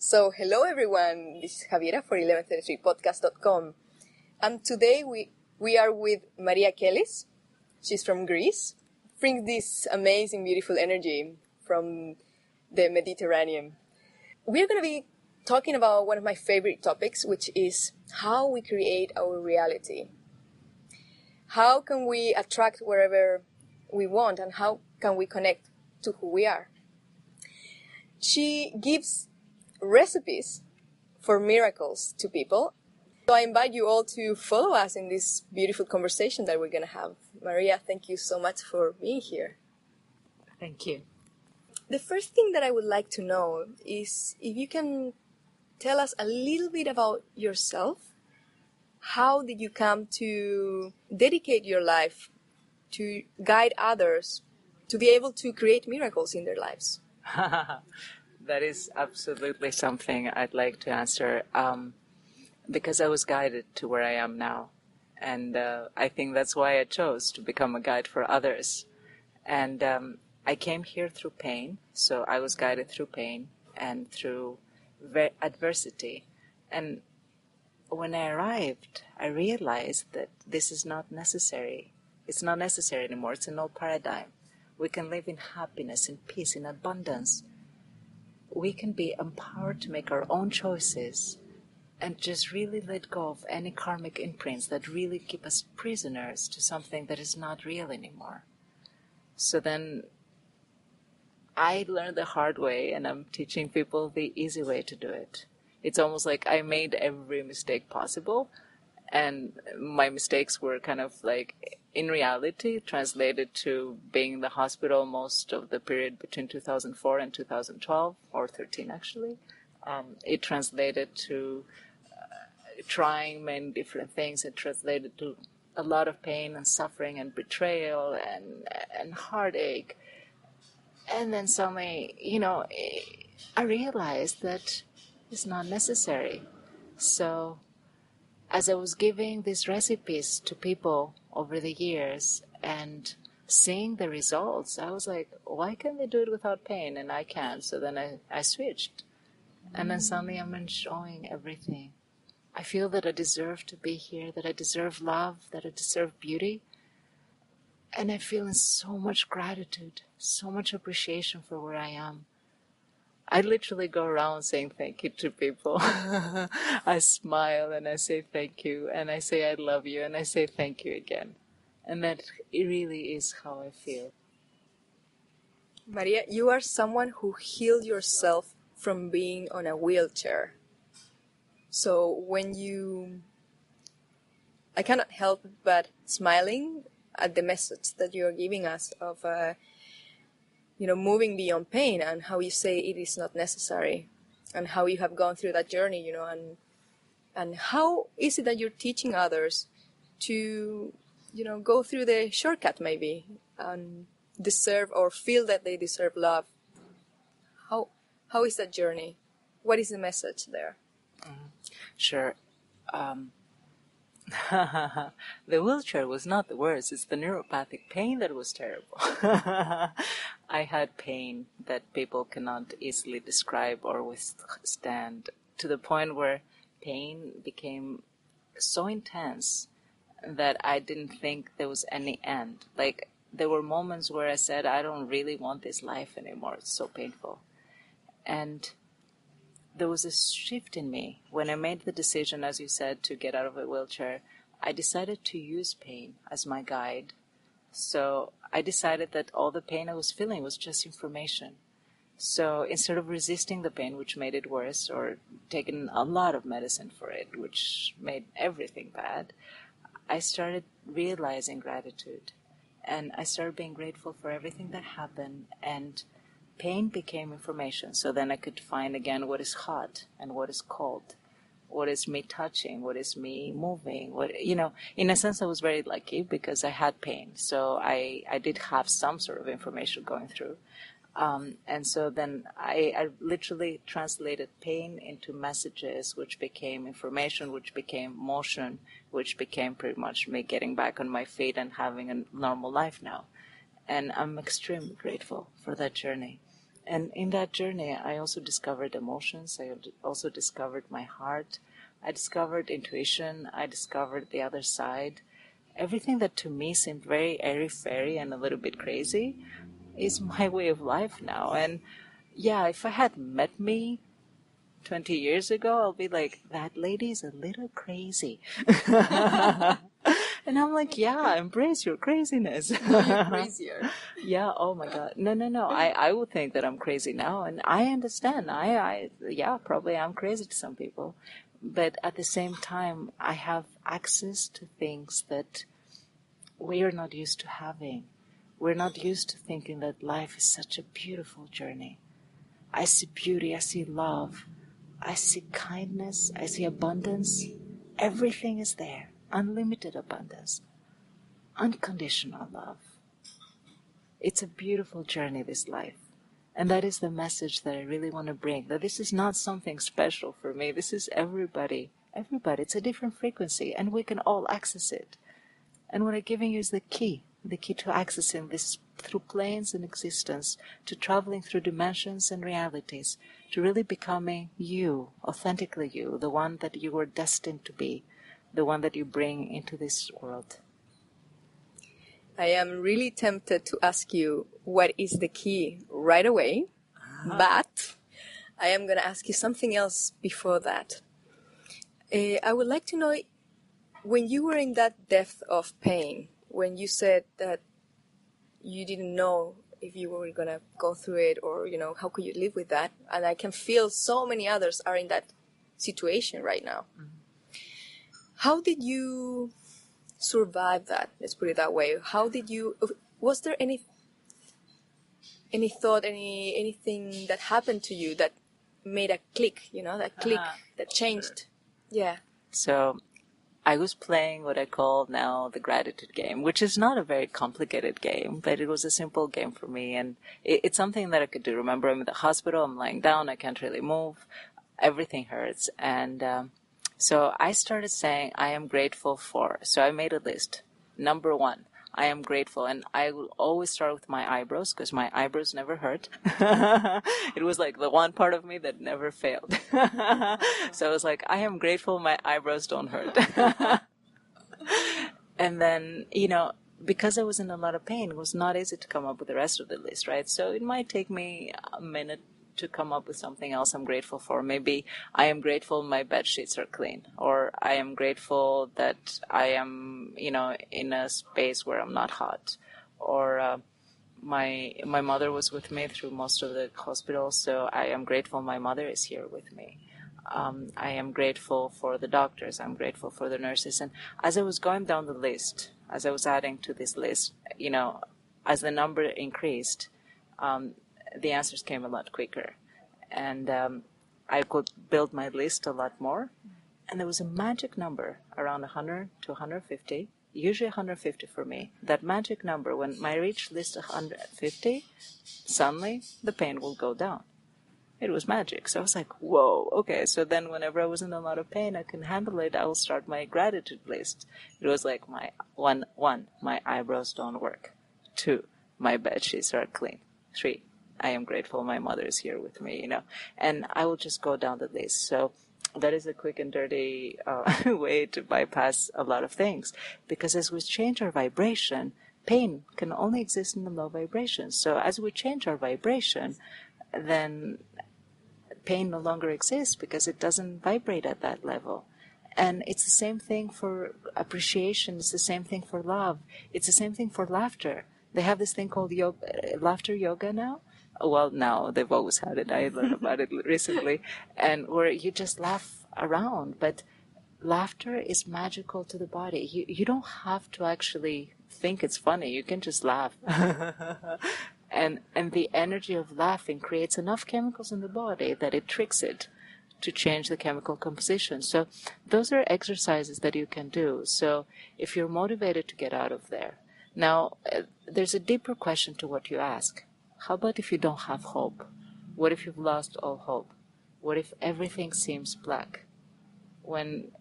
So, hello everyone, this is Javiera for 1133podcast.com. And today we are with Marie Kellis. She's from Greece. Brings this amazing, beautiful energy from the Mediterranean. We're going to be talking about one of my favorite topics, which is how we create our reality. How can we attract wherever we want, and how can we connect to who we are? She gives recipes for miracles to people. So I invite you all to follow us in this beautiful conversation that we're going to have. Maria, thank you so much for being here. Thank you. The first thing that I would like to know is if you can tell us a little bit about yourself. How did you come to dedicate your life to guide others to be able to create miracles in their lives? That is absolutely something I'd like to answer because I was guided to where I am now. And I think that's why I chose to become a guide for others. And I came here through pain, so I was guided through pain and through adversity. And when I arrived, I realized that this is not necessary. It's not necessary anymore. It's an old paradigm. We can live in happiness, in peace, in abundance. We can be empowered to make our own choices and just really let go of any karmic imprints that really keep us prisoners to something that is not real anymore. So then I learned the hard way, and I'm teaching people the easy way to do it. It's almost like I made every mistake possible, and my mistakes were kind of like, in reality, translated to being in the hospital most of the period between 2004 and 2012, or 13 actually. It translated to trying many different things. It translated to a lot of pain and suffering and betrayal and heartache. And then suddenly, I realized that it's not necessary. So as I was giving these recipes to people over the years and seeing the results, I was like, why can't they do it without pain? And I can. So then I switched. And then suddenly I'm enjoying everything. I feel that I deserve to be here, that I deserve love, that I deserve beauty. And I feel in so much gratitude, so much appreciation for where I am. I literally go around saying thank you to people. I smile and I say thank you, and I say I love you, and I say thank you again. And that it really is how I feel. Maria, you are someone who healed yourself from being on a wheelchair. So I cannot help but smiling at the message that you are giving us of moving beyond pain, and how you say it is not necessary, and how you have gone through that journey, and how is it that you're teaching others to, go through the shortcut maybe, and deserve or feel that they deserve love. How is that journey? What is the message there? Sure. The wheelchair was not the worst. It's the neuropathic pain that was terrible. I had pain that people cannot easily describe or withstand, to the point where pain became so intense that I didn't think there was any end. Like, there were moments where I said, I don't really want this life anymore. It's so painful. And there was a shift in me. When I made the decision, as you said, to get out of a wheelchair, I decided to use pain as my guide. So I decided that all the pain I was feeling was just information. So instead of resisting the pain, which made it worse, or taking a lot of medicine for it, which made everything bad, I started realizing gratitude. And I started being grateful for everything that happened, and pain became information. So then I could find again what is hot and what is cold, what is me touching, what is me moving. In a sense, I was very lucky because I had pain. So I did have some sort of information going through. And so then I literally translated pain into messages, which became information, which became motion, which became pretty much me getting back on my feet and having a normal life now. And I'm extremely grateful for that journey. And in that journey, I also discovered emotions. I also discovered my heart. I discovered intuition. I discovered the other side. Everything that to me seemed very airy-fairy and a little bit crazy is my way of life now. And yeah, if I had met me 20 years ago, I'll be like, that lady's a little crazy. And I'm like, yeah, embrace your craziness. No, you're crazier. Yeah, oh my God. No. I would think that I'm crazy now, and I understand. Yeah, probably I'm crazy to some people. But at the same time, I have access to things that we are not used to having. We're not used to thinking that life is such a beautiful journey. I see beauty, I see love, I see kindness, I see abundance. Everything is there. Unlimited abundance. Unconditional love. It's a beautiful journey, this life. And that is the message that I really want to bring. That this is not something special for me. This is everybody. Everybody. It's a different frequency, and we can all access it. And what I'm giving you is the key to accessing this through planes and existence, to traveling through dimensions and realities, to really becoming you, authentically you, the one that you were destined to be, the one that you bring into this world. I am really tempted to ask you what is the key right away, but I am going to ask you something else before that. I would like to know, when you were in that depth of pain, when you said that you didn't know if you were going to go through it, or, how could you live with that? And I can feel so many others are in that situation right now. Mm-hmm. How did you survive that? Let's put it that way. Was there any thought, anything that happened to you that made a click, that click that changed? Sure. Yeah. So I was playing what I call now the gratitude game, which is not a very complicated game, but it was a simple game for me. And it's something that I could do. Remember, I'm in the hospital, I'm lying down, I can't really move, everything hurts. And so I started saying, I am grateful for. So I made a list. Number 1, I am grateful. And I will always start with my eyebrows, because my eyebrows never hurt. It was like the one part of me that never failed. So I was like, I am grateful my eyebrows don't hurt. And then, because I was in a lot of pain, it was not easy to come up with the rest of the list, right? So it might take me a minute to come up with something else I'm grateful for. Maybe I am grateful my bed sheets are clean, or I am grateful that I am, in a space where I'm not hot, or my mother was with me through most of the hospital, so I am grateful my mother is here with me. I am grateful for the doctors. I'm grateful for the nurses. And as I was going down the list, as I was adding to this list, as the number increased, the answers came a lot quicker. And I could build my list a lot more. And there was a magic number around 100 to 150, usually 150 for me. That magic number, when I reach list 150, suddenly the pain will go down. It was magic. So I was like, whoa, okay. So then whenever I was in a lot of pain, I can handle it. I will start my gratitude list. It was like my one, my eyebrows don't work. 2, my bed sheets are clean. 3, I am grateful my mother is here with me, and I will just go down the list. So that is a quick and dirty way to bypass a lot of things, because as we change our vibration, pain can only exist in the low vibration. So as we change our vibration, then pain no longer exists because it doesn't vibrate at that level. And it's the same thing for appreciation. It's the same thing for love. It's the same thing for laughter. They have this thing called laughter yoga now. Well, now, they've always had it. I learned about it recently. And where you just laugh around. But laughter is magical to the body. You don't have to actually think it's funny. You can just laugh. And the energy of laughing creates enough chemicals in the body that it tricks it to change the chemical composition. So those are exercises that you can do. So if you're motivated to get out of there. Now, there's a deeper question to what you ask. How about if you don't have hope? What if you've lost all hope? What if everything seems black? When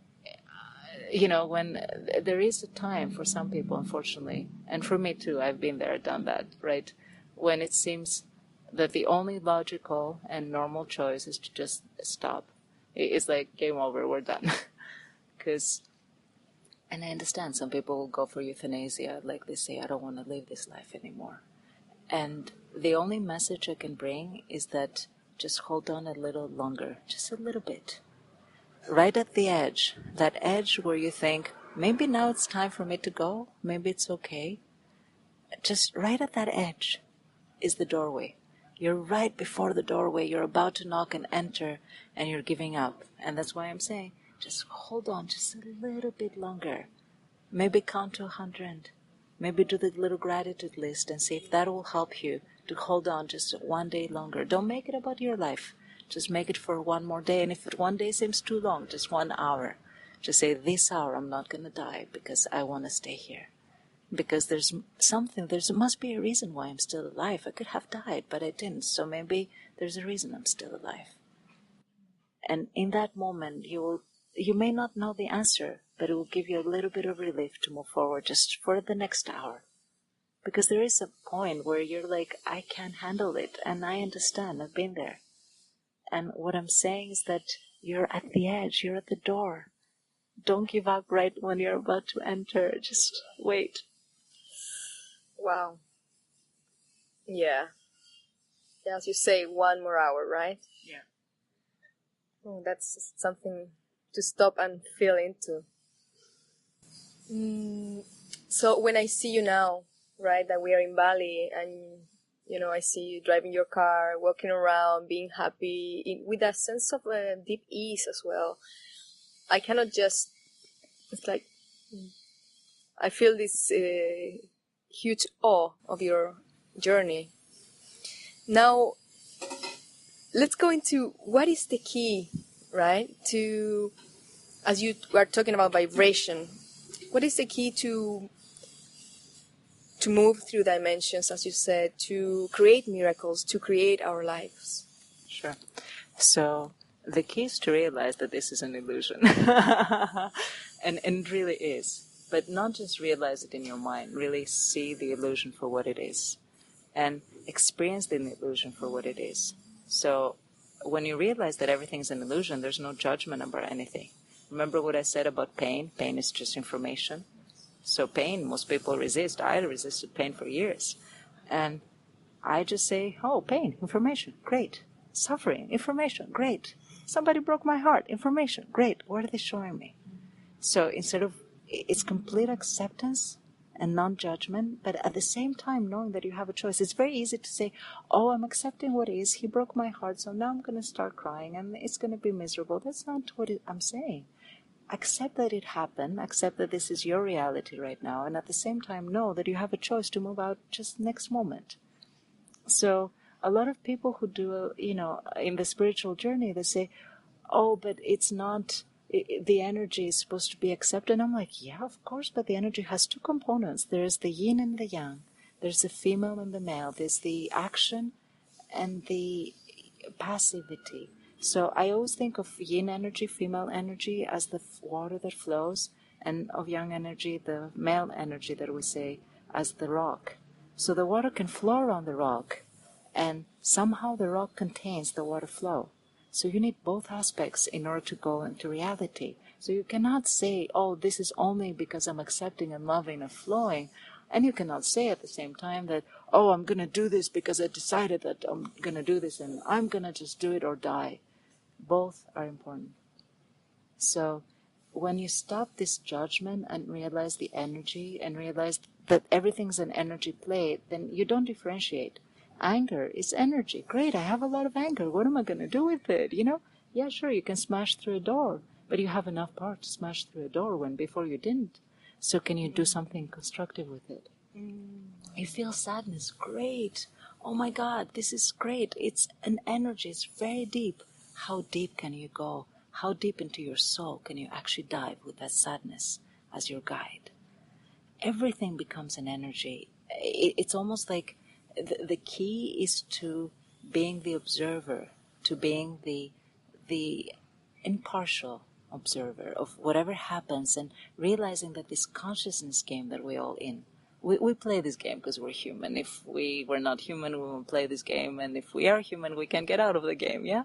there is a time for some people, unfortunately, and for me too, I've been there, done that, right? When it seems that the only logical and normal choice is to just stop. It's like game over, we're done. And I understand some people will go for euthanasia, like they say, I don't want to live this life anymore. And the only message I can bring is that just hold on a little longer, just a little bit. Right at the edge, that edge where you think, maybe now it's time for me to go, maybe it's okay. Just right at that edge is the doorway. You're right before the doorway, you're about to knock and enter, and you're giving up. And that's why I'm saying, just hold on just a little bit longer. Maybe count to 100. Maybe do the little gratitude list and see if that will help you to hold on just one day longer. Don't make it about your life. Just make it for one more day. And if one day seems too long, just 1 hour. Just say, this hour I'm not going to die because I want to stay here. Because there must be a reason why I'm still alive. I could have died, but I didn't. So maybe there's a reason I'm still alive. And in that moment, you may not know the answer, but it will give you a little bit of relief to move forward just for the next hour. Because there is a point where you're like, I can't handle it. And I understand, I've been there. And what I'm saying is that you're at the edge, you're at the door. Don't give up right when you're about to enter. Just wait. Wow. Yeah. As you say, 1 more hour, right? Yeah. Oh, that's something to stop and feel into. So when I see you now, right, that we are in Bali, and I see you driving your car, walking around, being happy, with a sense of deep ease as well. I cannot just. It's like I feel this huge awe of your journey. Now, let's go into what is the key, right? As you were talking about vibration, what is the key to move through dimensions, as you said, to create miracles, to create our lives? Sure. So the key is to realize that this is an illusion. and it really is. But not just realize it in your mind, really see the illusion for what it is. And experience the illusion for what it is. So when you realize that everything's an illusion, there's no judgment about anything. Remember what I said about pain? Pain is just information. So pain, most people resist. I resisted pain for years. And I just say, oh, pain, information, great. Suffering, information, great. Somebody broke my heart, information, great. What are they showing me? So it's complete acceptance and non-judgment, but at the same time knowing that you have a choice. It's very easy to say, oh, I'm accepting what is. He broke my heart, so now I'm going to start crying and it's going to be miserable. That's not what I'm saying. Accept that it happened, accept that this is your reality right now, and at the same time know that you have a choice to move out just next moment. So a lot of people who do, in the spiritual journey, they say, oh, but it's not, the energy is supposed to be accepted. And I'm like, yeah, of course, but the energy has two components. There's the yin and the yang. There's the female and the male. There's the action and the passivity. So I always think of yin energy, female energy, as the water that flows, and of yang energy, the male energy that we say, as the rock. So the water can flow around the rock, and somehow the rock contains the water flow. So you need both aspects in order to go into reality. So you cannot say, oh, this is only because I'm accepting and loving and flowing. And you cannot say at the same time that, oh, I'm going to do this because I decided that I'm going to do this and I'm going to just do it or die. Both are important. So when you stop this judgment and realize the energy and realize that everything's an energy play, then you don't differentiate. Anger is energy. Great, I have a lot of anger. What am I going to do with it? Yeah, sure, you can smash through a door, but you have enough power to smash through a door when before you didn't. So can you do something constructive with it? You feel sadness. Great. Oh my God, this is great. It's an energy. It's very deep. How deep can you go? How deep into your soul can you actually dive with that sadness as your guide? Everything becomes an energy. It's almost like the key is to being the observer, to being the impartial observer of whatever happens, and realizing that this consciousness game that we're all in, we play this game because we're human. If we were not human, we won't play this game. And if we are human, we can get out of the game, yeah?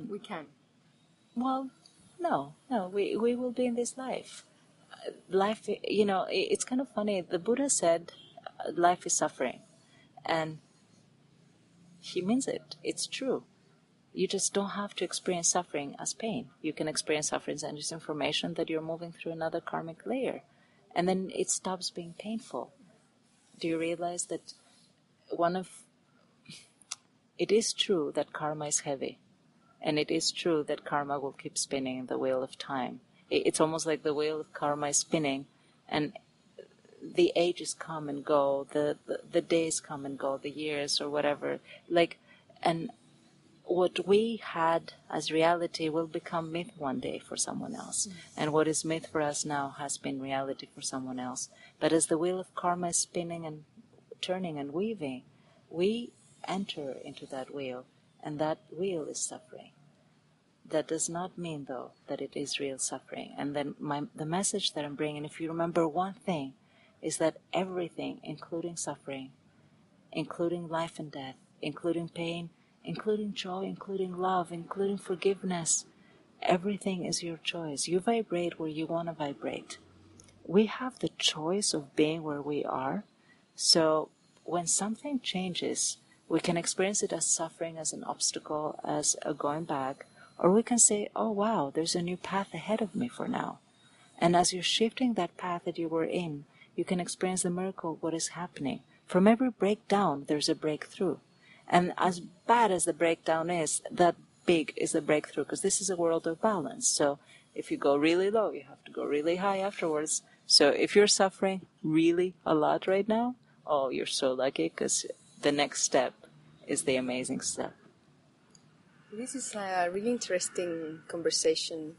We can. Well, no, we will be in this life. Life, it's kind of funny. The Buddha said life is suffering. And he means it. It's true. You just don't have to experience suffering as pain. You can experience suffering as just information that you're moving through another karmic layer. And then it stops being painful. Do you realize that it is true that karma is heavy. And it is true that karma will keep spinning in the wheel of time. It's almost like the wheel of karma is spinning, and the ages come and go, the days come and go, the years or whatever. And what we had as reality will become myth one day for someone else. And what is myth for us now has been reality for someone else. But as the wheel of karma is spinning and turning and weaving, we enter into that wheel, and that wheel is suffering. That does not mean, though, that it is real suffering. And then the message that I'm bringing, if you remember one thing, is that everything, including suffering, including life and death, including pain, including joy, including love, including forgiveness, everything is your choice. You vibrate where you want to vibrate. We have the choice of being where we are. So when something changes, we can experience it as suffering, as an obstacle, as a going back, or we can say, oh wow, there's a new path ahead of me for now. And as you're shifting that path that you were in, you can experience the miracle of what is happening. From every breakdown, there's a breakthrough. And as bad as the breakdown is, that big is the breakthrough, because this is a world of balance. So if you go really low, you have to go really high afterwards. So if you're suffering really a lot right now, oh, you're so lucky, because the next step is the amazing step. This is a really interesting conversation.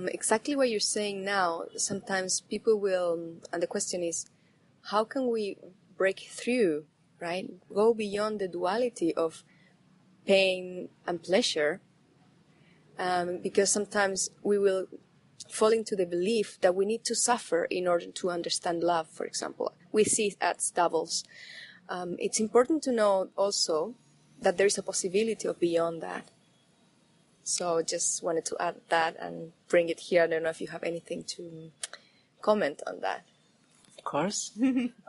Exactly what you're saying now, sometimes people will, and the question is, how can we break through, right? Go beyond the duality of pain and pleasure, because sometimes we will fall into the belief that we need to suffer in order to understand love, for example. We see it as doubles. It's important to know also that there is a possibility of beyond that. So just wanted to add that and bring it here. I don't know if you have anything to comment on that. Of course.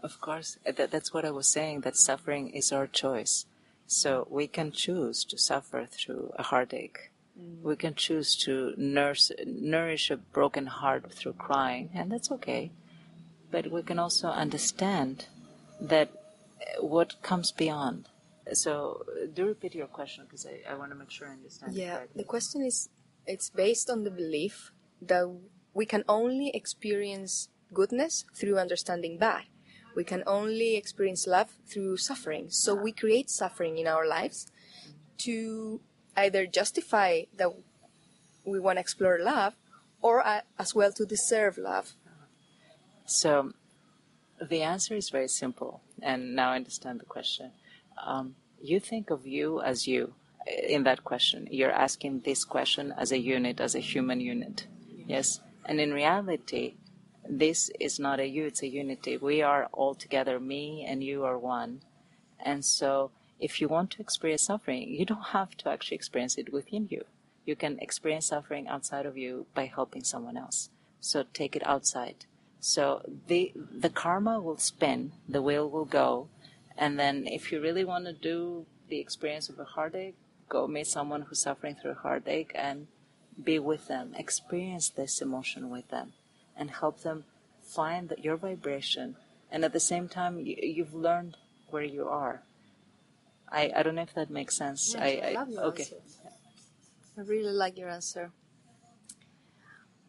Of course. That's what I was saying, that suffering is our choice. So we can choose to suffer through a heartache. We can choose to nourish a broken heart through crying, and that's okay. But we can also understand that what comes beyond. So do repeat your question, because I want to make sure I understand it correctly. The question is, it's based on the belief that we can only experience goodness through understanding bad. We can only experience love through suffering. So we create suffering in our lives to either justify that we want to explore love, or as well to deserve love. So the answer is very simple, and now I understand the question. You think of you as you in that question. You're asking this question as a unit, as a human unit. Yes? And in reality, this is not a you, it's a unity. We are all together. Me and you are one. And so if you want to experience suffering, you don't have to actually experience it within you. You can experience suffering outside of you by helping someone else. So take it outside. So the karma will spin, the wheel will go, and then if you really want to do the experience of a heartache, go meet someone who's suffering through a heartache and be with them. Experience this emotion with them and help them find your vibration. And at the same time, you've learned where you are. I don't know if that makes sense. Yes, I love your answer. I really like your answer.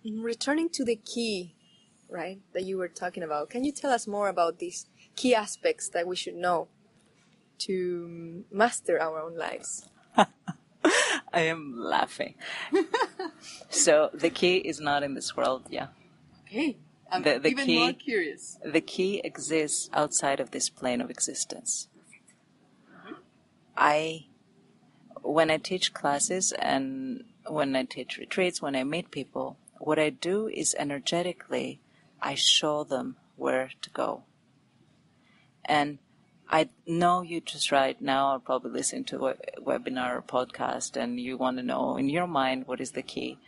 Returning to the key, right, that you were talking about, can you tell us more about these key aspects that we should know to master our own lives? I am laughing. So the key is not in this world, yeah. Okay, I'm the even key, more curious. The key exists outside of this plane of existence. When I teach classes and when I teach retreats, when I meet people, what I do is energetically, I show them where to go. And I know you just right now are probably listening to a webinar or podcast, and you want to know in your mind what is the key.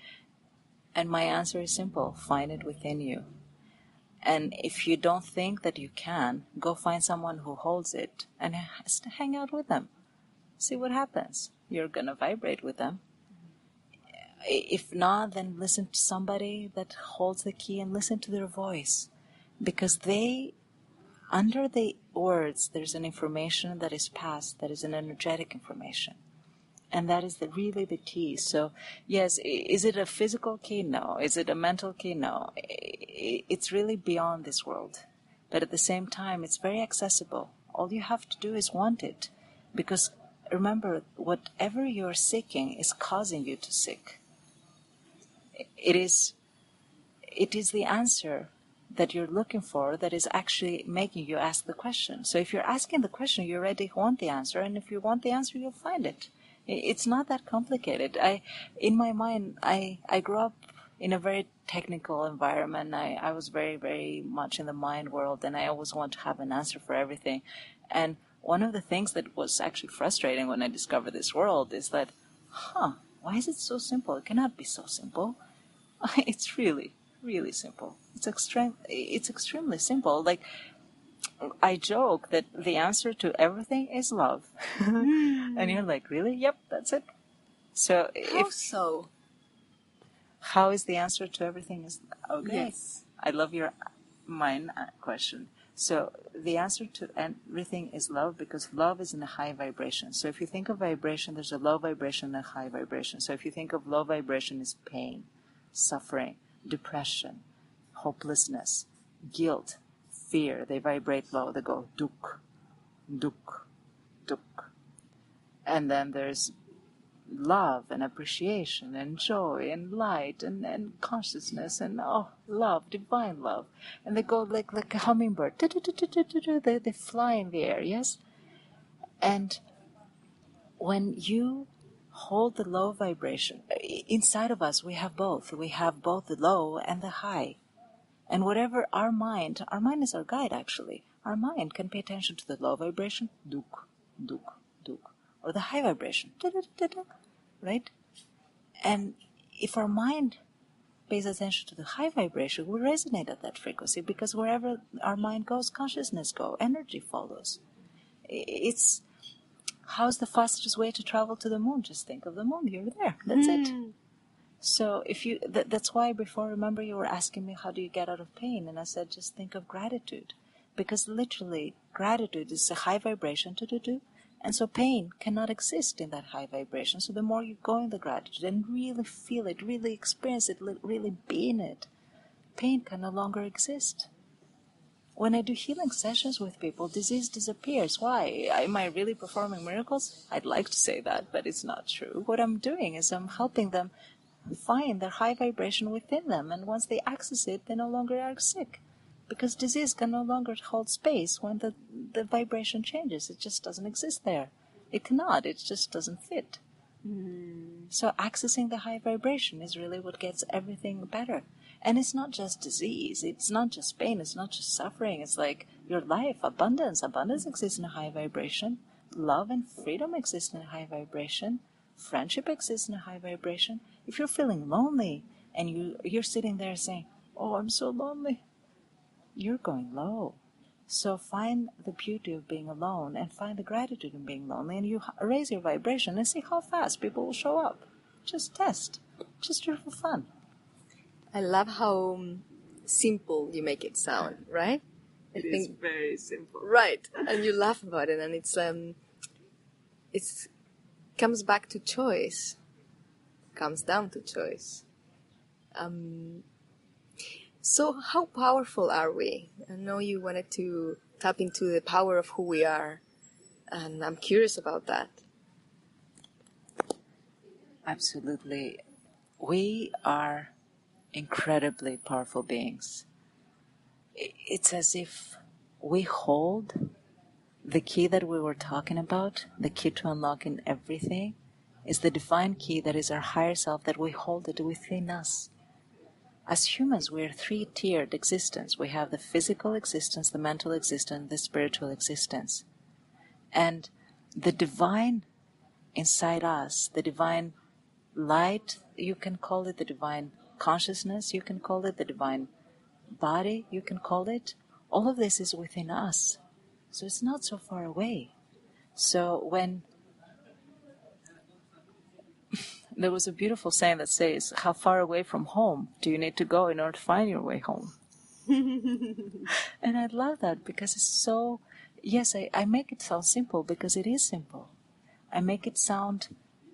And my answer is simple: find it within you. And if you don't think that you can, go find someone who holds it and hang out with them. See what happens. You're going to vibrate with them. If not, then listen to somebody that holds the key and listen to their voice. Because under the words, there's an information that is passed, that is an energetic information. And that is really the key. So, yes, is it a physical key? No. Is it a mental key? No. It's really beyond this world. But at the same time, it's very accessible. All you have to do is want it. Because remember, whatever you're seeking is causing you to seek. It is the answer that you're looking for that is actually making you ask the question. So if you're asking the question, you already want the answer. And if you want the answer, you'll find it. It's not that complicated. In my mind, I grew up in a very technical environment. I was very, very much in the mind world, and I always want to have an answer for everything. And one of the things that was actually frustrating when I discovered this world is that, why is it so simple? It cannot be so simple. It's really, really simple. It's extremely simple. Like, I joke that the answer to everything is love. And you're like, really? Yep, that's it. So how is the answer to everything is okay? Yes. I love your mind question. So the answer to everything is love, because love is in a high vibration. So if you think of vibration, there's a low vibration and a high vibration. So if you think of low vibration is pain, suffering, depression, hopelessness, guilt, fear, they vibrate low. They go duk, duk, duk. And then there's love and appreciation and joy and light and consciousness and love, divine love. And they go like a hummingbird. They fly in the air, yes? And when you hold the low vibration, inside of us we have both. We have both the low and the high. And whatever our mind is our guide, actually. Our mind can pay attention to the low vibration, duk, duk, duk, or the high vibration, right? And if our mind pays attention to the high vibration, we resonate at that frequency, because wherever our mind goes, consciousness goes, energy follows. How's the fastest way to travel to the moon? Just think of the moon, you're there, that's it. So that's why before, remember, you were asking me, how do you get out of pain? And I said, just think of gratitude. Because literally, gratitude is a high vibration, and so pain cannot exist in that high vibration. So the more you go in the gratitude and really feel it, really experience it, really be in it, pain can no longer exist. When I do healing sessions with people, disease disappears. Why? Am I really performing miracles? I'd like to say that, but it's not true. What I'm doing is I'm helping them find their high vibration within them, and once they access it, they no longer are sick, because disease can no longer hold space when the vibration changes. It just doesn't exist there. It cannot. It just doesn't fit. So accessing the high vibration is really what gets everything better. And it's not just disease, it's not just pain, it's not just suffering. It's like your life, abundance exists in a high vibration. Love and freedom exist in a high vibration. Friendship exists in a high vibration. If you're feeling lonely and you're sitting there saying, oh, I'm so lonely, you're going low. So find the beauty of being alone and find the gratitude in being lonely, and you raise your vibration and see how fast people will show up. Just test. Just do it for fun. I love how simple you make it sound, right? It is very simple. Right. And you laugh about it, and it's comes back to choice. Comes down to choice. So how powerful are we? I know you wanted to tap into the power of who we are, and I'm curious about that. Absolutely. We are incredibly powerful beings. It's as if we hold the key that we were talking about, the key to unlocking everything, is the divine key that is our higher self, that we hold it within us. as humans, we're a three-tiered existence. We have the physical existence, the mental existence, the spiritual existence. And the divine inside us, the divine light, you can call it, the divine consciousness, you can call it, the divine body, you can call it. All of this is within us. So it's not so far away. So when there was a beautiful saying that says, how far away from home do you need to go in order to find your way home? And I love that because it's so, yes, I make it sound simple because it is simple. I make it sound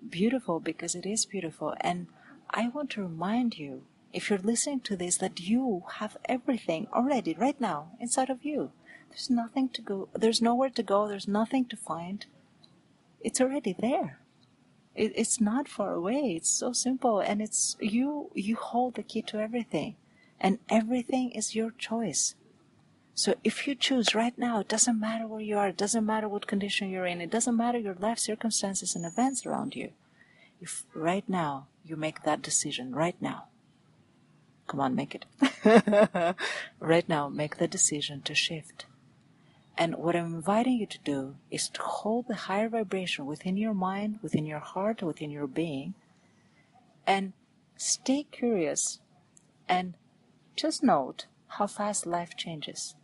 beautiful because it is beautiful. And I want to remind you, if you're listening to this, that you have everything already right now inside of you. There's nothing to go, there's nowhere to go, there's nothing to find. It's already there. It's not far away. It's so simple. And it's you hold the key to everything. And everything is your choice. So if you choose right now, it doesn't matter where you are, it doesn't matter what condition you're in, it doesn't matter your life circumstances and events around you. If right now you make that decision, right now, come on, make it. Right now, make the decision to shift. And what I'm inviting you to do is to hold the higher vibration within your mind, within your heart, within your being, and stay curious and just note how fast life changes.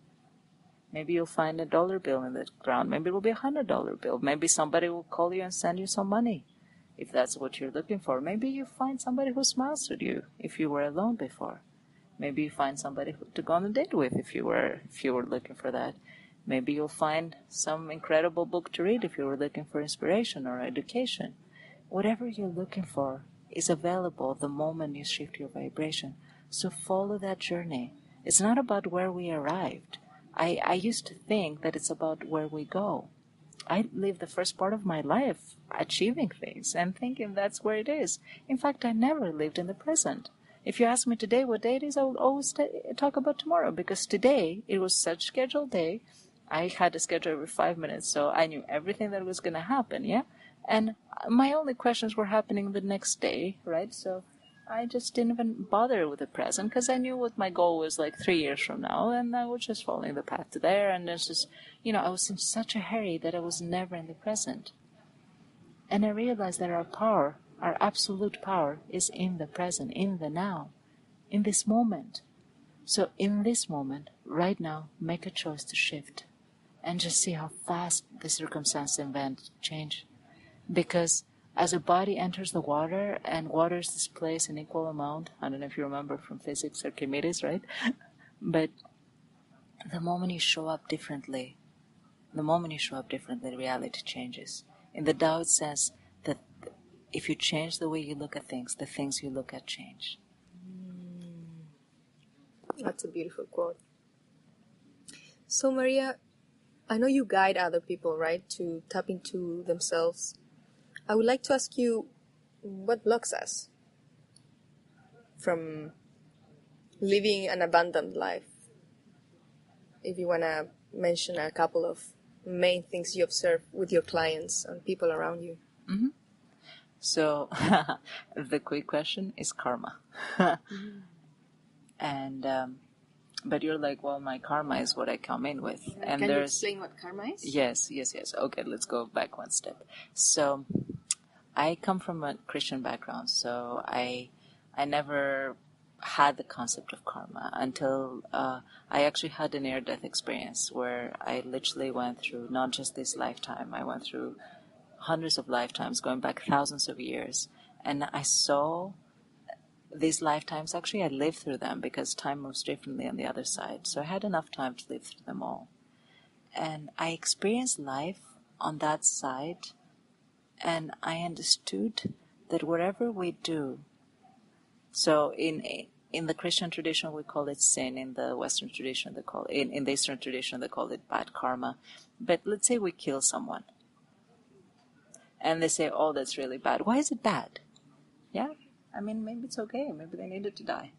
Maybe you'll find $1 bill in the ground. Maybe it will be $100 bill. Maybe somebody will call you and send you some money, if that's what you're looking for. Maybe you find somebody who smiles at you if you were alone before. Maybe you find somebody to go on a date with if you were looking for that. Maybe you'll find some incredible book to read if you were looking for inspiration or education. Whatever you're looking for is available the moment you shift your vibration. So follow that journey. It's not about where we arrived. I used to think that it's about where we go. I lived the first part of my life achieving things and thinking that's where it is. In fact, I never lived in the present. If you ask me today what day it is, I will always talk about tomorrow, because today it was such a scheduled day. I had a schedule every 5 minutes, so I knew everything that was going to happen, yeah? And my only questions were happening the next day, right? So I just didn't even bother with the present because I knew what my goal was like 3 years from now, and I was just following the path to there. And it's just, I was in such a hurry that I was never in the present. And I realized that our power, our absolute power, is in the present, in the now, in this moment. So in this moment, right now, make a choice to shift and just see how fast the circumstance and event change. Because as a body enters the water and water is displaced in equal amount, I don't know if you remember from physics, Archimedes, right? But the moment you show up differently, reality changes. In the Tao it says that if you change the way you look at things, the things you look at change. That's a beautiful quote. So Maria, I know you guide other people, right, to tap into themselves. I would like to ask you, what blocks us from living an abundant life? If you want to mention a couple of main things you observe with your clients and people around you. Mm-hmm. So the quick question is karma. And but you're like, well, my karma is what I come in with. And can you explain what karma is? Yes. Okay, let's go back one step. So I come from a Christian background, so I never had the concept of karma until I actually had a near-death experience where I literally went through not just this lifetime, I went through hundreds of lifetimes going back thousands of years, and I saw these lifetimes. Actually, I lived through them because time moves differently on the other side, so I had enough time to live through them all. And I experienced life on that side, and I understood that whatever we do, so in the Christian tradition we call it sin, in the Western tradition they call it, in the Eastern tradition they call it bad karma. But let's say we kill someone, and they say, oh, that's really bad. Why is it bad? Yeah, I mean, maybe it's okay. Maybe they needed to die.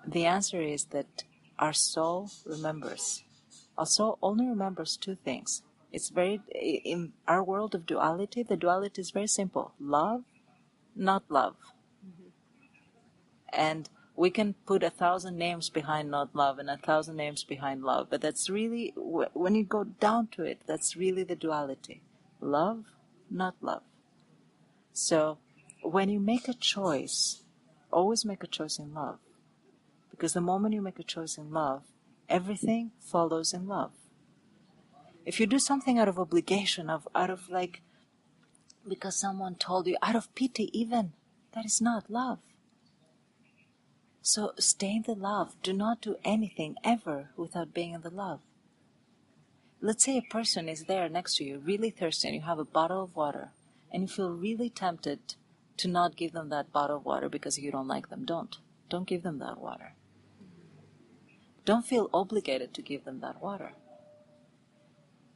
The answer is that our soul remembers. Our soul only remembers two things. It's very, in our world of duality, the duality is very simple. Love, not love. Mm-hmm. And we can put 1,000 names behind not love and 1,000 names behind love, but that's really, when you go down to it, that's really the duality. Love, not love. So when you make a choice, always make a choice in love. Because the moment you make a choice in love, everything follows in love. If you do something out of obligation, out of like, because someone told you, out of pity even, that is not love. So stay in the love. Do not do anything ever without being in the love. Let's say a person is there next to you, really thirsty, and you have a bottle of water, and you feel really tempted to not give them that bottle of water because you don't like them. Don't give them that water. Don't feel obligated to give them that water.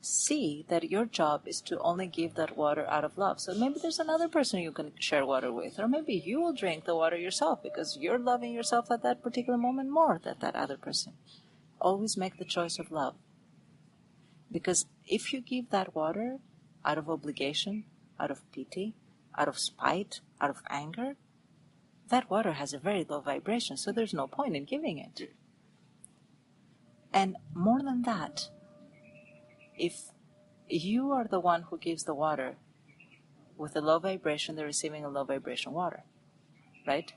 See that your job is to only give that water out of love. So maybe there's another person you can share water with, or maybe you will drink the water yourself because you're loving yourself at that particular moment more than that other person. Always make the choice of love. Because if you give that water out of obligation, out of pity, out of spite, out of anger, that water has a very low vibration, so there's no point in giving it. And more than that, if you are the one who gives the water with a low vibration, they're receiving a low vibration water, right?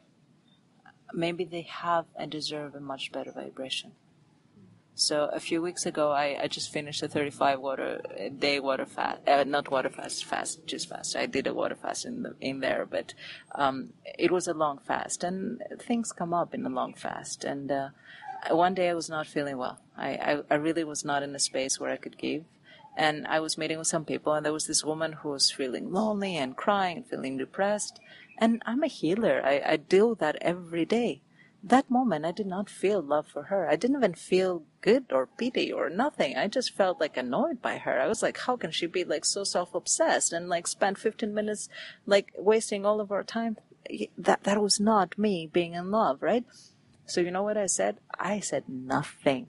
Maybe they have and deserve a much better vibration. So a few weeks ago, I just finished a 35-day water fast, not water fast, just fast. I did a water fast in there, but it was a long fast, and things come up in a long fast. And one day I was not feeling well. I really was not in a space where I could give. And I was meeting with some people, and there was this woman who was feeling lonely and crying and feeling depressed. And I'm a healer. I deal with that every day. That moment, I did not feel love for her. I didn't even feel good or pity or nothing. I just felt like annoyed by her. I was like, how can she be like so self-obsessed and like spend 15 minutes like wasting all of our time? That was not me being in love, right? So you know what I said? I said nothing.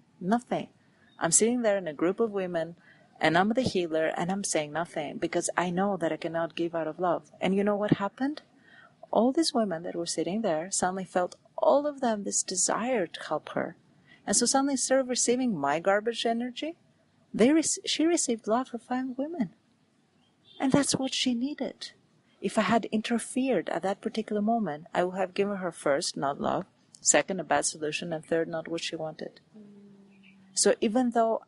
I'm sitting there in a group of women, and I'm the healer, and I'm saying nothing because I know that I cannot give out of love. And you know what happened? All these women that were sitting there suddenly felt all of them this desire to help her. And so suddenly, instead of receiving my garbage energy, she received love from 5 women. And that's what she needed. If I had interfered at that particular moment, I would have given her first, not love, second, a bad solution, and third, not what she wanted. So even though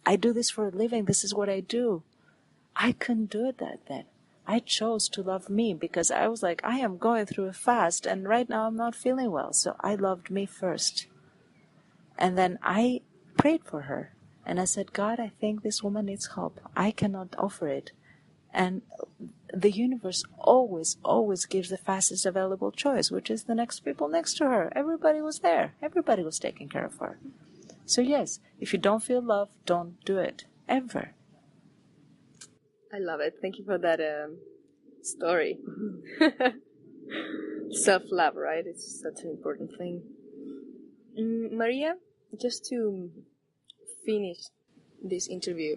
I do this for a living, this is what I do, I couldn't do it then. I chose to love me because I was like, I am going through a fast and right now I'm not feeling well. So I loved me first. And then I prayed for her. And I said, God, I think this woman needs help. I cannot offer it. And the universe always gives the fastest available choice, which is the next people next to her. Everybody was there. Everybody was taking care of her. So yes, if you don't feel love, don't do it. Ever. I love it. Thank you for that story. Self-love, right? It's such an important thing. Maria, just to finish this interview,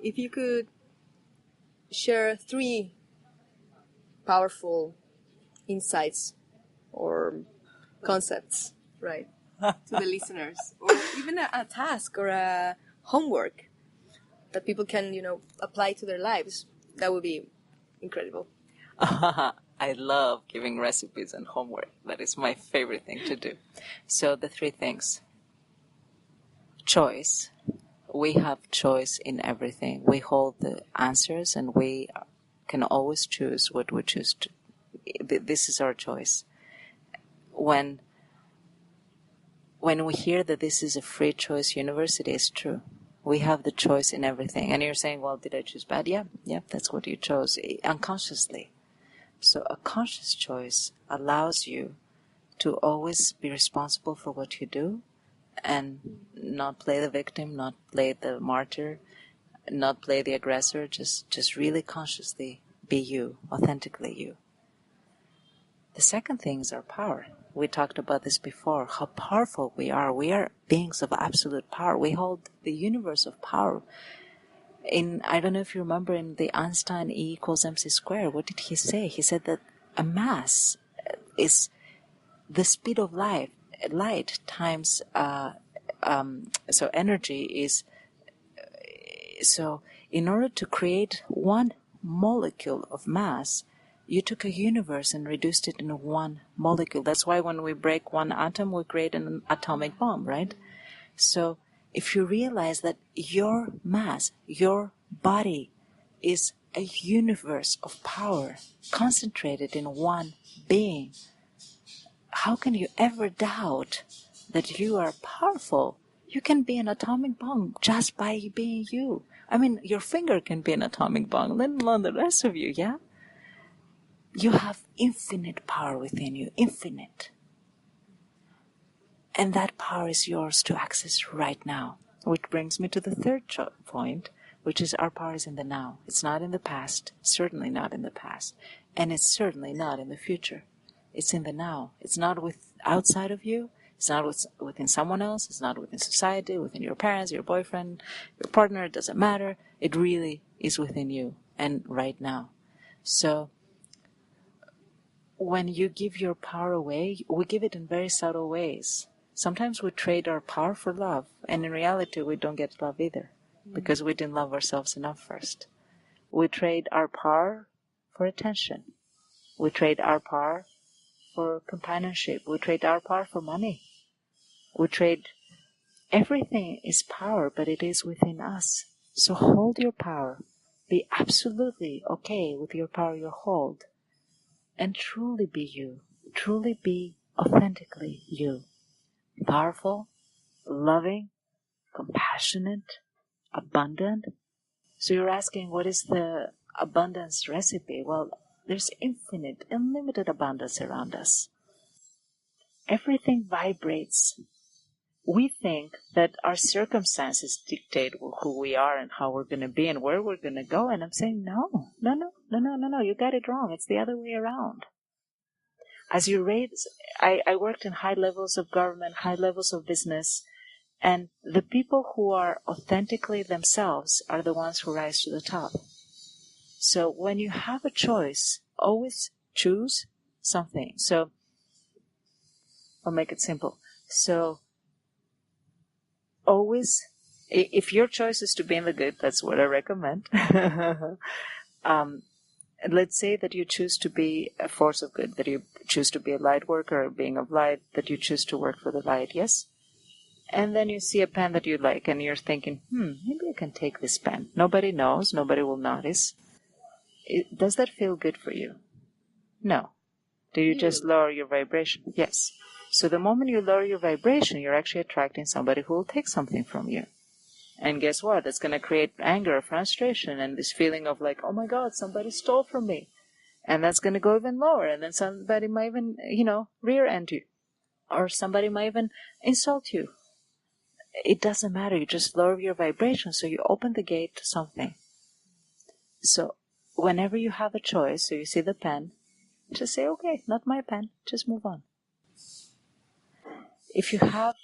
if you could share 3 powerful insights or concepts, right, to the listeners, or even a task or a homework that people can, apply to their lives, that would be incredible. I love giving recipes and homework. That is my favorite thing to do. So the 3 things. Choice. We have choice in everything. We hold the answers and we can always choose what we choose to. This is our choice. When we hear that this is a free choice universe, it is true. We have the choice in everything. And you're saying, well, did I choose bad? Yeah, that's what you chose unconsciously. So a conscious choice allows you to always be responsible for what you do and not play the victim, not play the martyr, not play the aggressor, just really consciously be you, authentically you. The second thing is our power. We talked about this before, how powerful we are. We are beings of absolute power. We hold the universe of power. I don't know if you remember in the Einstein E = mc², what did he say? He said that a mass is the speed of light times, so energy is, so in order to create one molecule of mass, you took a universe and reduced it into one molecule. That's why when we break one atom, we create an atomic bomb, right? So if you realize that your mass, your body, is a universe of power concentrated in one being, how can you ever doubt that you are powerful? You can be an atomic bomb just by being you. I mean, your finger can be an atomic bomb, let alone the rest of you, yeah? You have infinite power within you, infinite. And that power is yours to access right now. Which brings me to the third point, which is our power is in the now. It's not in the past, certainly not in the past, and it's certainly not in the future. It's in the now. It's not outside of you. It's not within someone else. It's not within society, within your parents, your boyfriend, your partner. It doesn't matter. It really is within you and right now. So when you give your power away, we give it in very subtle ways. Sometimes we trade our power for love, and in reality we don't get love either, because we didn't love ourselves enough first. We trade our power for attention. We trade our power for companionship. We trade our power for money. We trade, everything is power, but it is within us. So hold your power. Be absolutely okay with your power you hold. And truly be you. Truly be authentically you. Powerful, loving, compassionate, abundant. So you're asking, what is the abundance recipe? Well, there's infinite, unlimited abundance around us. Everything vibrates. We think that our circumstances dictate who we are and how we're going to be and where we're going to go. And I'm saying, no, you got it wrong. It's the other way around. As you raise, I worked in high levels of government, high levels of business, and the people who are authentically themselves are the ones who rise to the top. So when you have a choice, always choose something. So I'll make it simple. So always, if your choice is to be in the good, that's what I recommend. Let's say that you choose to be a force of good, that you choose to be a light worker, a being of light, that you choose to work for the light, yes? And then you see a pen that you like, and you're thinking, maybe I can take this pen. Nobody knows, nobody will notice. Does that feel good for you? No. Do you just lower your vibration? Yes. So the moment you lower your vibration, you're actually attracting somebody who will take something from you. And guess what? That's going to create anger, frustration, and this feeling of like, oh my God, somebody stole from me. And that's going to go even lower. And then somebody might even, rear end you. Or somebody might even insult you. It doesn't matter. You just lower your vibration. So you open the gate to something. So whenever you have a choice, so you see the pen, just say, okay, not my pen. Just move on. If you have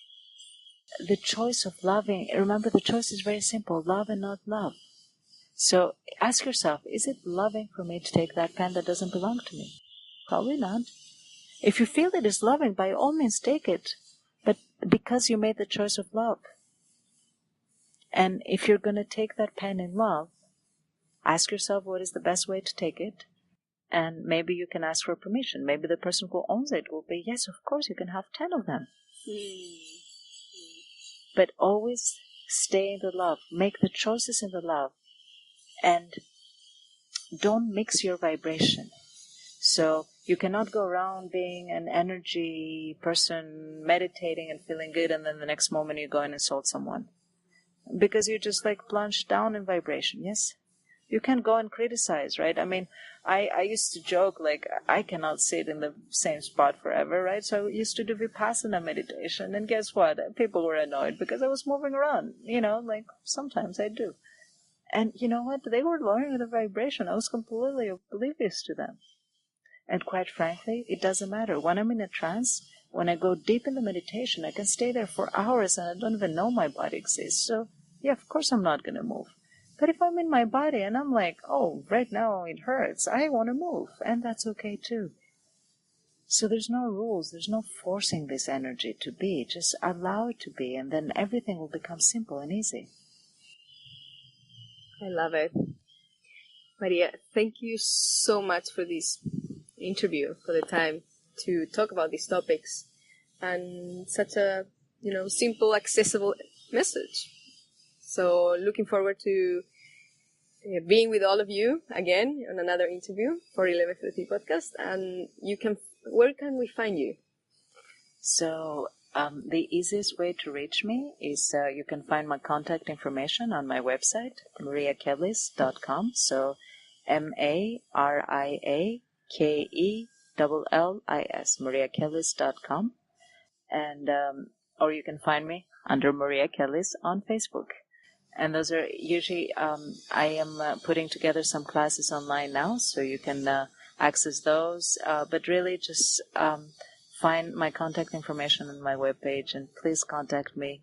the choice of loving, remember the choice is very simple. Love and not love. So ask yourself, is it loving for me to take that pen that doesn't belong to me? Probably not. If you feel it is loving, by all means take it. But because you made the choice of love. And if you're going to take that pen in love, ask yourself what is the best way to take it. And maybe you can ask for permission. Maybe the person who owns it will be, yes, of course, you can have 10 of them. But always stay in the love. Make the choices in the love. And don't mix your vibration. So you cannot go around being an energy person, meditating and feeling good, and then the next moment you go and insult someone. Because you just like plunged down in vibration, yes? You can't go and criticize, right? I mean, I used to joke, like, I cannot sit in the same spot forever, right? So I used to do Vipassana meditation, and guess what? People were annoyed because I was moving around, like sometimes I do. And you know what? They were lowering the vibration. I was completely oblivious to them. And quite frankly, it doesn't matter. When I'm in a trance, when I go deep in the meditation, I can stay there for hours and I don't even know my body exists. So, yeah, of course I'm not going to move. But if I'm in my body and I'm like, oh, right now it hurts, I want to move. And that's okay too. So there's no rules, there's no forcing this energy to be. Just allow it to be, and then everything will become simple and easy. I love it. Maria, thank you so much for this interview, for the time to talk about these topics, and such a, simple, accessible message. So looking forward to being with all of you again on another interview for 11:30 podcast. And where can we find you? So the easiest way to reach me is you can find my contact information on my website, mariakellis.com. So MariaKellis, mariakellis.com. And or you can find me under Maria Kellis on Facebook. And those are usually, I am putting together some classes online now, so you can access those. But really just find my contact information on my webpage, and please contact me.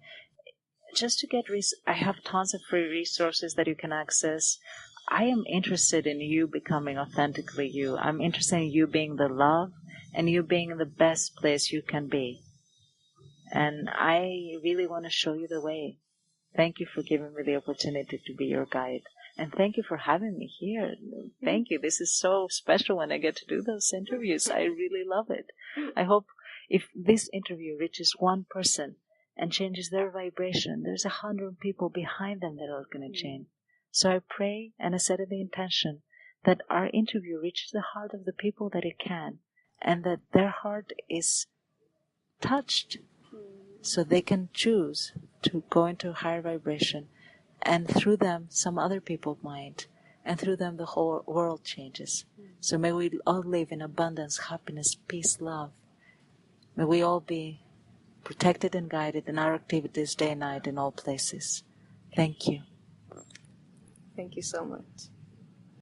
Just to get, I have tons of free resources that you can access. I am interested in you becoming authentically you. I'm interested in you being the love and you being in the best place you can be. And I really want to show you the way. Thank you for giving me the opportunity to be your guide. And thank you for having me here. Thank you. This is so special when I get to do those interviews. I really love it. I hope if this interview reaches one person and changes their vibration, there's 100 people behind them that are going to change. So I pray and I set the intention that our interview reaches the heart of the people that it can, and that their heart is touched so they can choose to go into a higher vibration, and through them some other people might, and through them the whole world changes. So may we all live in abundance, happiness, peace, love. May we all be protected and guided in our activities day and night in all places. Thank you. Thank you so much.